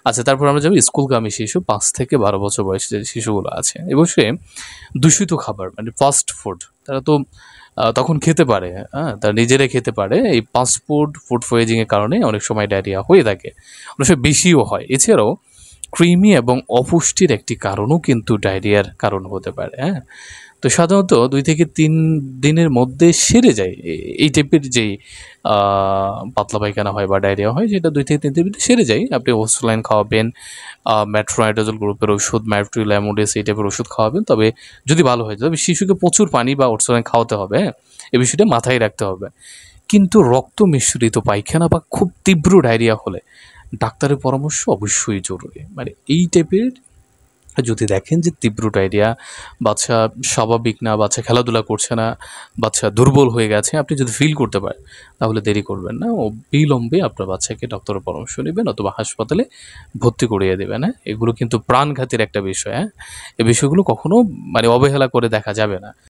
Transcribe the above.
আচ্ছা, তারপর আমরা যাবো স্কুলগামী শিশু, ৫ থেকে ১২ বছর বয়সী যে শিশুগুলো আছে। এ বয়সে দূষিত খাবার মানে ফাস্ট ফুড তারা তো তখন খেতে পারে, হ্যাঁ? তারা নিজেরাই খেতে পারে। এই ফাস্ট ফুড পয়জিং এর কারণে অনেক সময় ডায়রিয়া হয়ে থাকে। অনেক সময় বেশিও হয়। এছাড়াও কৃমি এবং অপুষ্টির একটি কারণও কিন্তু ডায়রিয়ার কারণ হতে পারে, হ্যাঁ? তো সাধারণত ২ থেকে ৩ দিনের মধ্যে সেরে যায়। এই টাইপের যেই পাতলা পায়খানা হয় বা ডায়রিয়া হয় সেটা ২ থেকে ৩ দিনের মধ্যে সেরে যায়। আপনি ওসোলাইন খাওয়াবেন, মেট্রোনাইডাজোল গ্রুপের ওষুধ, ম্যাট্রিলামোডেস এই টাইপের ওষুধ খাওয়াবেন। তবে যদি ভালো হয়, তবে শিশুকে প্রচুর পানি বা ওসোলাইন খাওয়াতে হবে, হ্যাঁ? এই বিষয়টা মাথায় রাখতে হবে। কিন্তু রক্ত মিশ্রিত পায়খানা বা খুব তীব্র ডায়রিয়া হলে ডাক্তারের পরামর্শ অবশ্যই জরুরি। মানে এই টাইপের যদি দেখেন যে তীব্র ডায়রিয়া, বাচ্চা স্বাভাবিক না, বাচ্চা খেলাধুলা করছে না, বাচ্চা দুর্বল হয়ে গেছে, আপনি যদি ফিল করতে পারেন তাহলে দেরি করবেন না, অবিলম্বে আপনার বাচ্চাকে ডক্টরের পরামর্শ নেবেন অথবা হাসপাতালে ভর্তি করিয়ে দেবেন, হ্যাঁ? এগুলো কিন্তু প্রাণঘাতীর একটা বিষয়, হ্যাঁ? এই বিষয়গুলো কখনো মানে অবহেলা করে দেখা যাবে না।